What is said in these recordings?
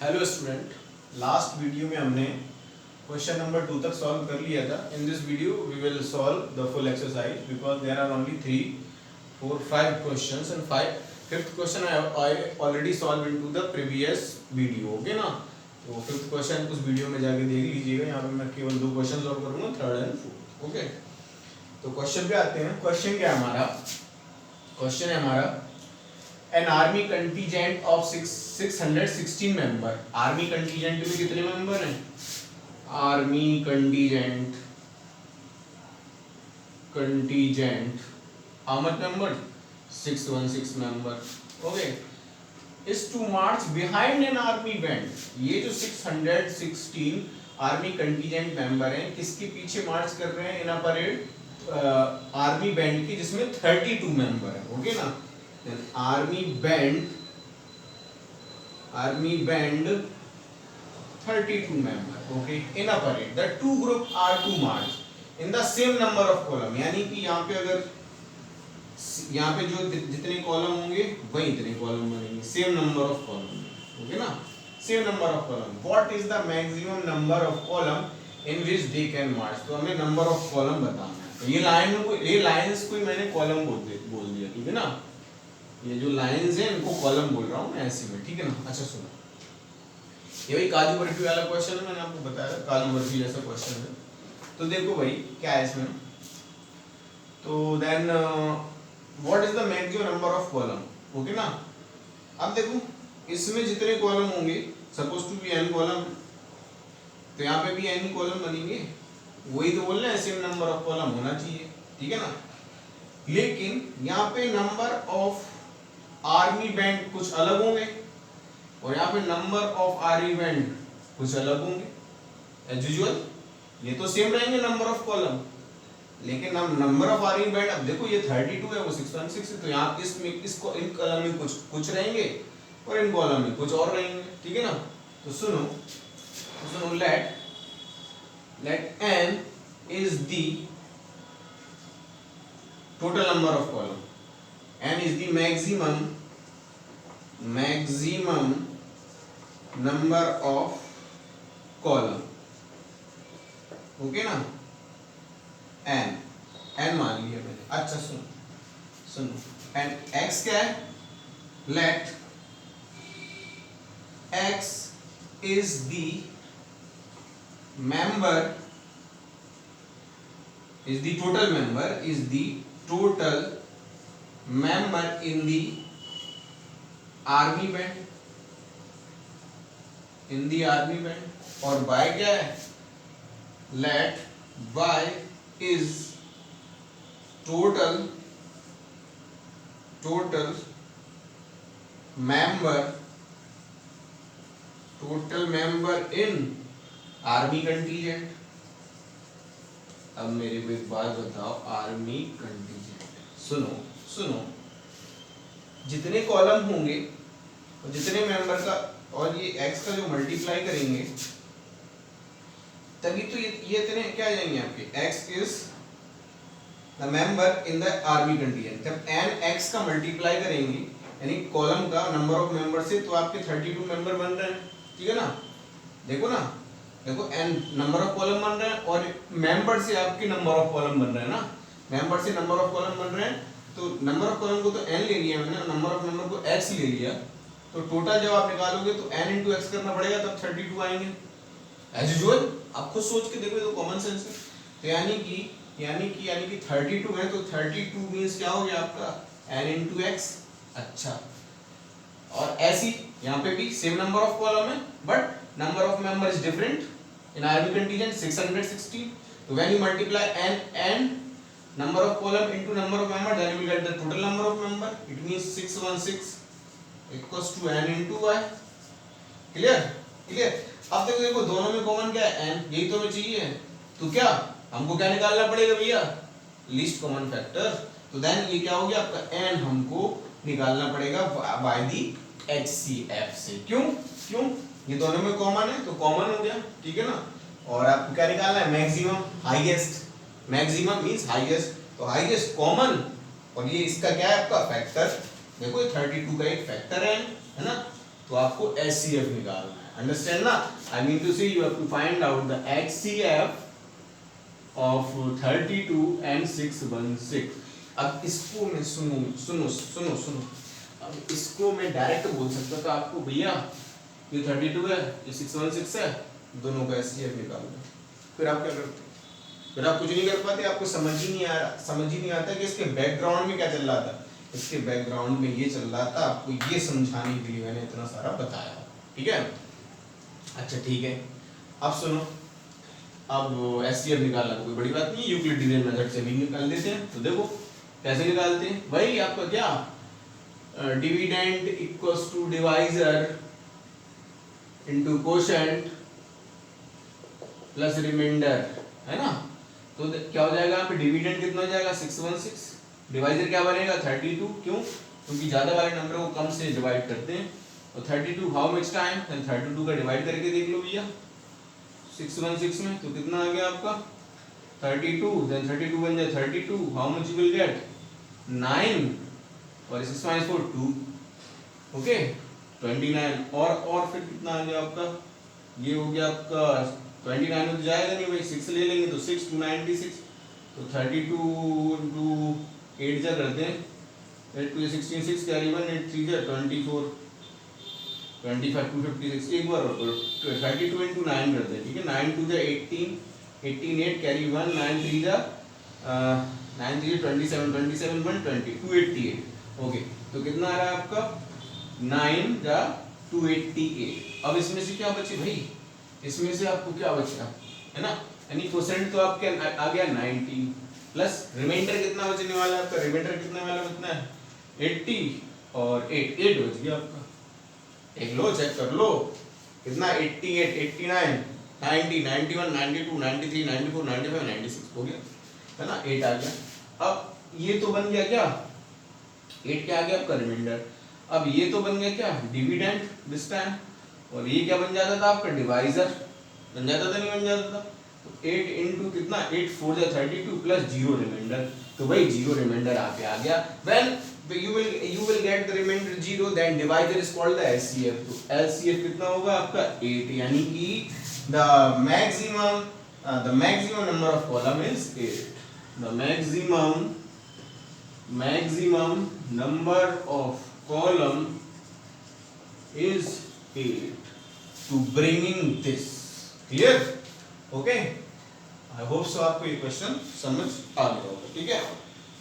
Hello student, last video में हमने question number 2 तक सॉल्व कर लिया था. In this video we will solve the full exercise because there are only 3, 4, 5 questions and 5th question I already solve into the previous video. Okay ना, तो 5th question उस video में जाके देख लीजिएगा. यहाँ पे मैं केवल 2 क्वेश्चन सॉल्व करूंगा, 3rd एंड 4th. ओके, तो क्वेश्चन पे आते हैं. क्वेश्चन क्या है हमारा? क्वेश्चन है हमारा an army contingent of 616 member. Army contingent में कितने मेंबर हैं? Army contingent how much member? 616 member. Okay, is to march behind an army band. ये जो 616 आर्मी कंटीजेंट मेंबर हैं किसके पीछे मार्च कर रहे हैं इन अ परेड? आर्मी बैंड की, जिसमें 32 मेंबर है. ओके ना, then army band 32 member. Okay, in a parade the two group are to march in the same number of column. यानी कि यहाँ पे अगर यहाँ पे जो जितने कॉलम होंगे वही इतने कॉलम बनेंगे, same number of column. Okay ना, same number of column. What is the maximum number of column in which they can march? तो हमें नंबर ऑफ कॉलम बताना है. तो ये लाइंस को मैंने कॉलम बोल दिया. ठीक है ना, ये जो लाइंस हैं इनको कॉलम बोल रहा हूँ मैं ऐसे में. ठीक है ना. अच्छा सुनो, ये भाई काजू बर्फी वाला क्वेश्चन है, मैंने आपको बताया काजू बर्फी जैसा क्वेश्चन है. तो देखो भाई क्या है इसमें. तो then what is the maximum number of column. Okay ना, अब देखो इसमें जितने कॉलम होंगे, suppose to be n column, तो यहाँ पे भी n कॉलम बनेंगे. वही तो बोल रहे हैं, सेम नंबर ऑफ कॉलम होना चाहिए. ठीक है ना, लेकिन यहाँ पे नंबर ऑफ आर्मी बैंड कुछ अलग होंगे और यहाँ पे नंबर ऑफ आर्मी बैंड कुछ अलग होंगे. एज यूजुअल ये तो सेम रहेंगे नंबर ऑफ कॉलम, लेकिन हम नंबर ऑफ आर्मी बैंड, अब देखो ये 32 है, वो 616 है, तो यहाँ इसको इन कॉलम में कुछ रहेंगे और इन कॉलम में कुछ और रहेंगे. ठीक है ना. तो सुनो, let n is the total number of column. n is the maximum number of column. Okay ना, n मान लिया मैंने. अच्छा सुनो, and x क्या है? let x is the total member in the army band. और y क्या है? let y is total member in army contingent. अब मेरे को एक बात बताओ, आर्मी कंटीजेंट, सुनो, जितने कॉलम होंगे और जितने मेंबर का, और ये x का जो मल्टीप्लाई करेंगे तभी तो ये इतने क्या आ जाएंगे आपके. x is the member in the army contingent. जब n x का मल्टीप्लाई करेंगे यानी कॉलम का नंबर ऑफ मेंबर से, तो आपके 32 मेंबर बन रहे हैं. ठीक है ना, देखो n नंबर ऑफ कॉलम बन रहे हैं और मेंबर से आपके नंबर ऑफ कॉलम बन रहे हैं ना. मेंबर से नंबर ऑफ कॉलम बन रहे हैं, तो नंबर ऑफ कॉलम को तो n ले लिया मैंने, नंबर ऑफ मेंबर को x ले लिया. तो टोटल जब आप निकालोगे तो n into x करना पड़ेगा, तब 32 आएंगे. एज यूजुअल आप खुद सोच के देखो, ये तो कॉमन सेंस है. तो यानी कि 32 है, तो 32 मींस क्या हो गया आपका n into x. अच्छा, और ऐसी यहाँ पे भी सेम नंबर ऑफ कॉलम है but number of member is different. In army contingent 616. So when you multiply n and number of column into number of member, then you will get the total number of member. It means 616 equals to n into y. Clear? अब देखो दोनों में common क्या है? n. यही तो हमें चाहिए. तो क्या हमको क्या निकालना पड़ेगा भैया? Least common factor. तो देन ये क्या हो गया आपका, n हमको निकालना पड़ेगा by the HCF से. क्यों? ये दोनों में कॉमन है तो कॉमन हो गया. ठीक है ना. और आपको क्या निकालना है? Maximum highest. Maximum means highest, तो हाईएस्ट कॉमन, और ये इसका क्या है आपका फैक्टर. देखो ये 32 का एक फैक्टर है ना. तो आपको HCF निकालना है. अंडरस्टैंड ना? I mean to say you have to find out the HCF of 32 and 616. अब इसको मैं सुनो सुनो सुनो सुनो, अब इसको मैं डायरेक्ट बोल सकता था आपको, भैया ये 32 है, ये 616 है, दोनों का HCF निकाल दो। फिर आप क्या करते? फिर आप कुछ नहीं कर पाते, आपको समझ ही नहीं आता कि इसके बैकग्राउंड में क्या चल रहा था। इसके बैकग्राउंड में ये चल रहा था, आपको ये समझाने के लिए मैंने इतना सारा बताया, ठीक है? अच्छा ठीक है, अब सुनो, अब HCF निकालना कोई बड़ी बात नहीं, यूक्लिडियन मेथड से भी निकाल देते हैं। तो देखो कैसे निकालते हैं भाई, आपका क्या dividend equals to divisor into quotient plus remainder, है ना? तो क्या हो जाएगा यहाँ पे, डिविडेंड कितना हो जाएगा 616, डिवाइजर क्या बनेगा 32, क्यों? क्योंकि ज्यादा वाले नंबर को कम से डिवाइड करते हैं। तो 32 हाउ मच टाइम, 32 का डिवाइड करके देख लो भैया 616 में, तो कितना आ गया आपका 32, देन 32 बन जाए 32, how much you will get 9 और 6 - 4 2, ओके 29, और फिर कितना आ गया आपका, ये हो गया आपका 29 में तो जाएगा नहीं भाई, 6 ले लेंगे तो 6 2 96, तो 32 into 8 जा करते हैं, 8 2 16 6 कैरी 1 8 3 जा 24 25 256, एक बार और 32 into 9 करते हैं, ठीक है? 9 2 जा 18 18 8 कैरी 1 9 3 जा 9 3 27 27 1 20 288, ओके। तो कितना आ रहा है आपका 9 जा 288। अब इसमें से क्या बचे भाई, इसमें से आपको क्या बचा, है ना? यानी परसेंट तो आपके आ गया 90 प्लस रिमाइंडर कितना बचने वाला है आपका, रिमाइंडर कितना वाला कितना है 80 और 8 बच गया आपका, एक लो चेक कर लो कितना 88 89 90 91 92 93 94 95 96 हो गया, है ना? 8 आ गया। अब ये तो बन गया क्या 8 क्या आ गया आपका रिमाइंडर। अब ये तो बन गया क्या डिविडेंड दिस टाइम, और ये क्या बन जाता था आपका डिवाइजर, बन जाता था नहीं बन जाता था। तो 8 into कितना 8 4 जा 32 प्लस 0 रिमाइंडर, तो भाई 0 रिमाइंडर आप आ गया। When you will get the remainder 0, then divisor is called the LCF। तो LCF कितना होगा आपका 8, यानी कि the maximum number of column is 8, the maximum number of column is 8 to bringing this, clear? okay, I hope so आपको ये question समझ आ गया होगा, ठीक है?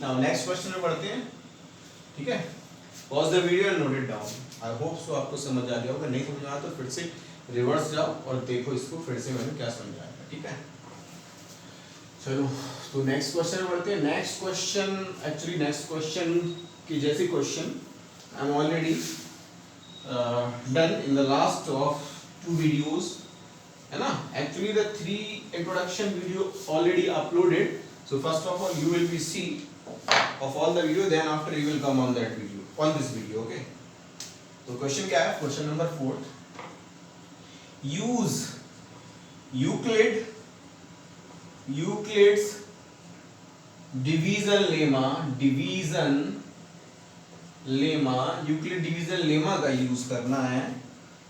नाउ नेक्स्ट क्वेश्चन में बढ़ते हैं, ठीक है? Pause the video and note it down. I hope सो आपको समझ आ गया होगा, नहीं समझ आया तो फिर से रिवर्स जाओ और देखो इसको फिर से मैंने क्या समझाया, ठीक है? चलो तो नेक्स्ट क्वेश्चन में बढ़ते हैं। नेक्स्ट क्वेश्चन की जैसी question I am already done in the last of 2 videos, है ना? Actually the 3 introduction video already uploaded, so first of all you will be see of all the video, then after you will come on that video, on this video, okay? तो question क्या है, question number 4, use Euclid's division lemma Euclid division lemma का use करना है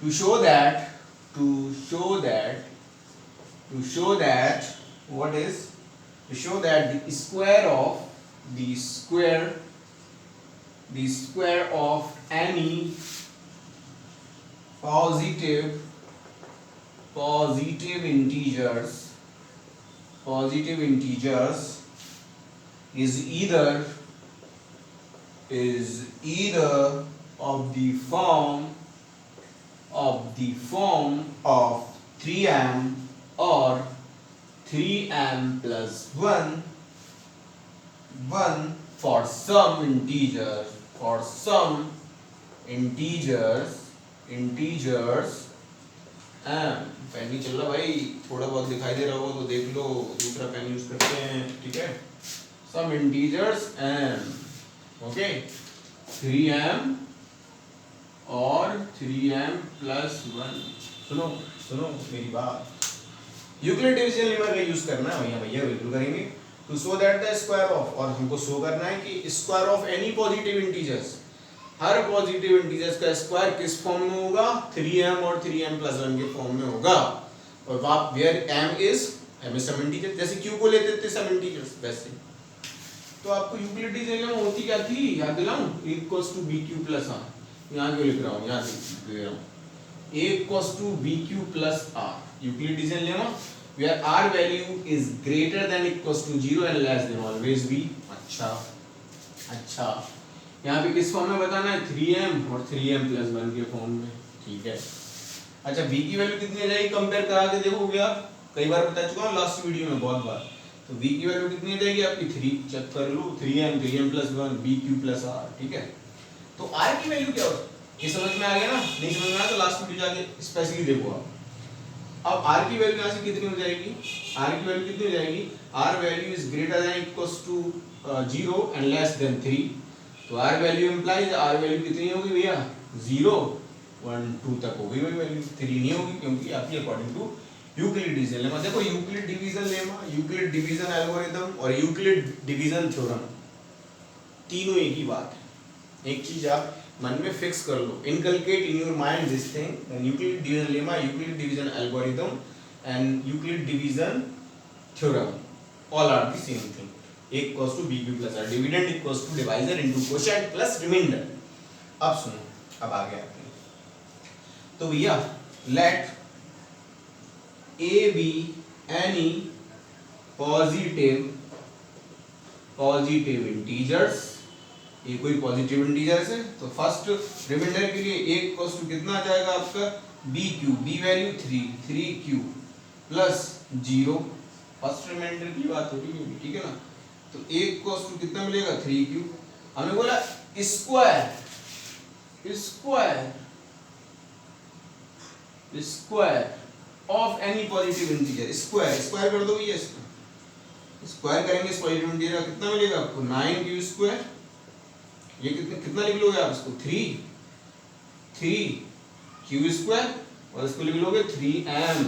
to show that what is, to show that the square of any positive integers is either of the form of 3m or 3m plus 1 for some integers pen नहीं चल रहा भाई, थोड़ा बहुत दिखाई दे रहा होगा तो देख लो, दूसरा पेन यूज करते हैं, ठीक है? some integers m, okay, 3m और 3m plus 1। सुनो मेरी बात, यूक्लिड डिवीजन लेमा का यूज करना है भैया बिल्कुल करेंगे। To show that the square of, और हमको शो करना है कि square of any positive integers, हर पॉजिटिव इंटीजर्स का स्क्वायर किस फॉर्म में होगा, 3m और 3m प्लस 1 के फॉर्म में होगा। और वहां where m is some integer, जैसे q को लेते थे सम इंटीजर्स वैसे। तो आपको यूक्लिडियन थ्योरम होती क्या थी, याद दिलाऊं, a equals to bq plus r, यहां क्यों लिख रहा हूं, यहां लिख रहा हूं a equals to bq plus r, Euclidean lemma where r value is greater than equals to 0 and less than always b। अच्छा यहाँ पे किस फॉर्म में बताना है, 3m और 3m प्लस 1 के फॉर्म में, ठीक है। अच्छा b की वैल्यू कितनी आ जाएगी, कंपेयर करा के देखोगे आप, कई बार बता चुका हूँ लास्ट वीडियो में बहुत बार। तो b की वैल्यू कितनी आ जाएगी आपकी 3, चेक कर लो, 3m plus 1 bq plus r, ठीक है। तो r की वैल्यू क्या होती है, ये समझ में आ गया ना, नहीं समझ में आया तो लास्ट वीडियो जाके स्पेशली देखो आप। अब r की वैल्यू यहाँ से कितनी हो जाएगी, r की वैल्यू कितनी हो जाएगी, r value is greater than equals to 0 and less than 3। तो r value implies r value कितनी होगी भैया, 0 1 2 तक होगी वही वैल्यू, 3 नहीं होगी, क्योंकि आपकी अकॉर्डिंग टू यूक्लिडियन लेमा। देखो Euclid division lemma, Euclid division algorithm और यूक्लिड डिवीजन थ्योरम तीनों एक ही बात है। एक चीज आप मन में फिक्स कर लो, inculcate in your mind this thing, Euclid division lemma, Euclid division algorithm and Euclid division theorem all are the same thing. a equals to bq plus r, dividend equals to divisor into quotient plus remainder. अब सुनो, अब आ गया अपने, तो भैया let a be any positive integers, ये कोई positive integers है, तो फर्स्ट रिमाइंडर के लिए a equals to कितना आ जाएगा आपका bq, b value 3q plus 0, first remainder की बात हो रही है, ठीक है ना। तो a इक्वल्स टू कितना मिलेगा 3q, हमें बोला square of any positive integer, square कर दो भैया, इसको स्क्वायर करेंगे इस पॉजिटिव इंटीजर का कितना मिलेगा आपको 9q स्क्वायर, ये कितना लिख लोगे आप इसको 3q स्क्वायर, और इसको लिख लोगे 3m,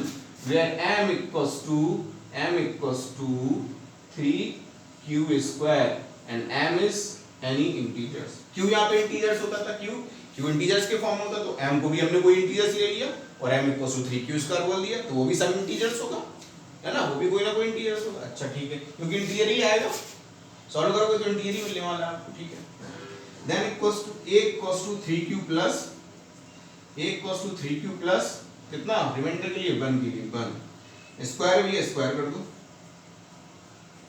where m equals to 3q square and m is any integers. q यहाँ पे इंटीजर्स होता था, q इंटीजर्स के फॉर्म होता, तो m को भी हमने कोई इंटीजर्स ले लिया और m equals to 3q square बोल दिया, तो वो भी सब इंटीजर्स होगा, है ना, वो भी कोई ना कोई इंटीजर्स होगा। अच्छा ठीक है, क्योंकि इंटीजर ही आएगा, सॉल्व करोगे तो इंटीजर ही मिलने वाला है आपको, ठीक है। Then equals to a equals to 3q plus कितना, रिमाइंडर के लिए 1 के लिए 1, स्क्वायर भी है, स्क्वायर कर दो,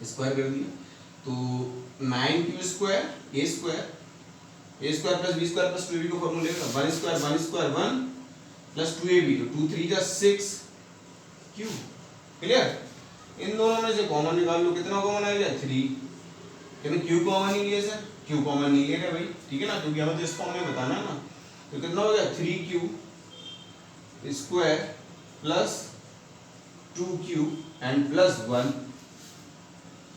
स्क्वायर कर दिया, तो 9q square a square plus b square plus 2ab को फॉर्मूले का 1 स्क्वायर 1 प्लस 2ab, तो 2 3 जा 6q, क्लियर। इन दोनों में से कॉमन निकाल लो, कितना कॉमन आएगा 3, क्योंकि q कॉमन नहीं लिया सर, q कॉमन नहीं ले रहे भाई, ठीक है ना, क्योंकि हमें तो इस फॉर्म में बताना है ना। तो कितना हो गया 3q square plus 2q and plus 1,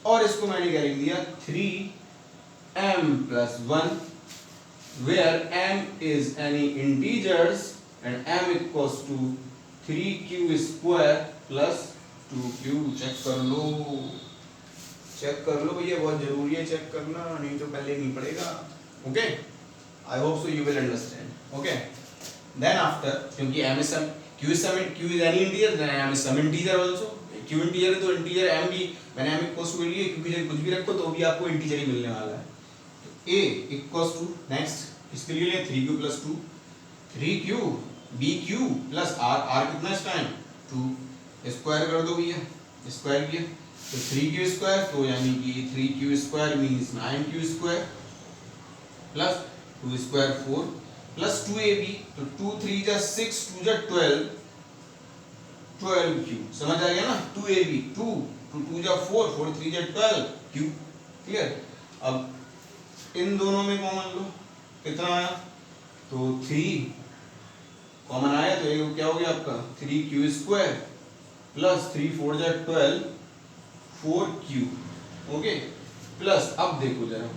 और इसको मैंने क्या लिख दिया 3m plus 1, where m is any integers and m equals to 3q square plus 2q। Check कर लो भैया, बहुत जरूरी है चेक करना, नहीं तो पहले नहीं पड़ेगा, okay. I hope so you will understand, okay. Then after, क्योंकि m is q is any integer, then m is some integer also, q integer है तो इंटीजर m भी मैंने m इक्वल्स टू लिए, क्योंकि जब कुछ भी रखो तो भी आपको इंटीजर ही मिलने वाला है। तो a इक्वल्स टू नेक्स्ट इसके लिए 3q plus 2, 3q bq plus r कितना इस टाइम 2, स्क्वायर कर दो भैया, स्क्वायर किया तो 3q स्क्वायर, तो यानी कि 3q square means 9q square plus 2 square 4 plus 2ab, तो 2 3 जा 6 2 जा 12q, समझ आ गया ना, 2ab 2 2 जा 4 4 3 जा 12q, क्लियर। अब इन दोनों में कॉमन लो, कितना आया, तो 3 कॉमन आया, तो ये क्या हो गया आपका 3q स्क्वायर प्लस 3 4 जा 12 4q, ओके। प्लस अब देखो जरा,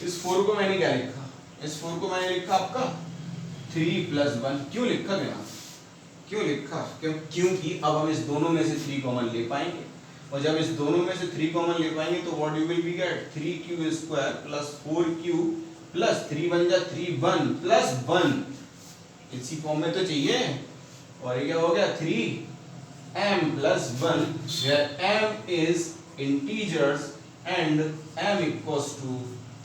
इस 4 को मैंने क्या लिखा, इस 4 को मैंने लिखा आपका 3 प्लस 1, क्यों लिखा गया, क्यों लिखा, क्योंकि अब हम इस दोनों में से 3 कॉमन ले पाएंगे, और जब इस दोनों में से 3 कॉमन ले पाएंगे तो what you will be get 3q square plus 4q plus 3 बन जा 3 1 प्लस 1 इसी फॉर्म में तो चाहिए। और ये क्या हो गया 3m plus 1 where m is integers and m equals to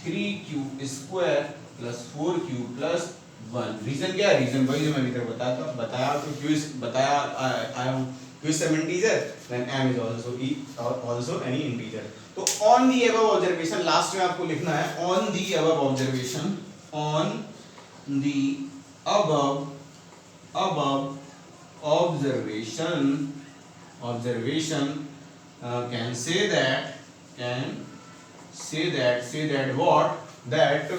3q square plus 4q plus 1। Reason क्या है? रीजन वही जो मैं अभी तक बताया तो बताया आया हूँ q is some integer then m is also any integer। तो on the above observation last में आपको लिखना है on the above observation observation can say that what that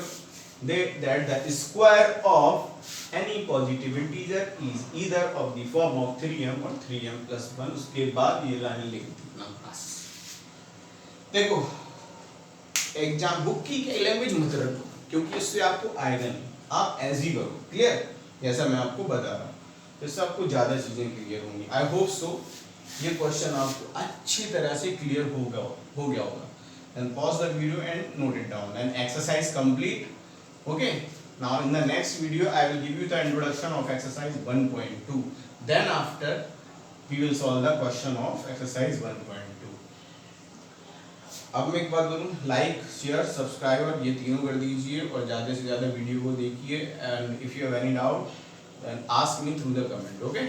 the square of any positive integer is either of the form of 3m or 3m plus 1। उसके बाद ये line लिख देना बस। देखो एग्जाम बुक की लैंग्वेज मत रखो क्योंकि इससे आपको आएगा नहीं, आप ऐसे ही करो। क्लियर? जैसा मैं आपको बता रहा हूँ तो इससे आपको ज्यादा चीजें क्लियर होंगी। आई होप सो ये क्वेश्चन आपको अच्छी तरह से क्लियर हो गया होगा। then pause the video and note it down and exercise complete। okay, now in the next video I will give you the introduction of exercise 1.2, then after we will solve the question of exercise 1.2। अब मैं एक बात बोलूँ, like share subscribe और ये तीनों कर दीजिए और ज़्यादा से ज़्यादा वीडियो को देखिए। And if you have any doubt then ask me through the comment. Okay.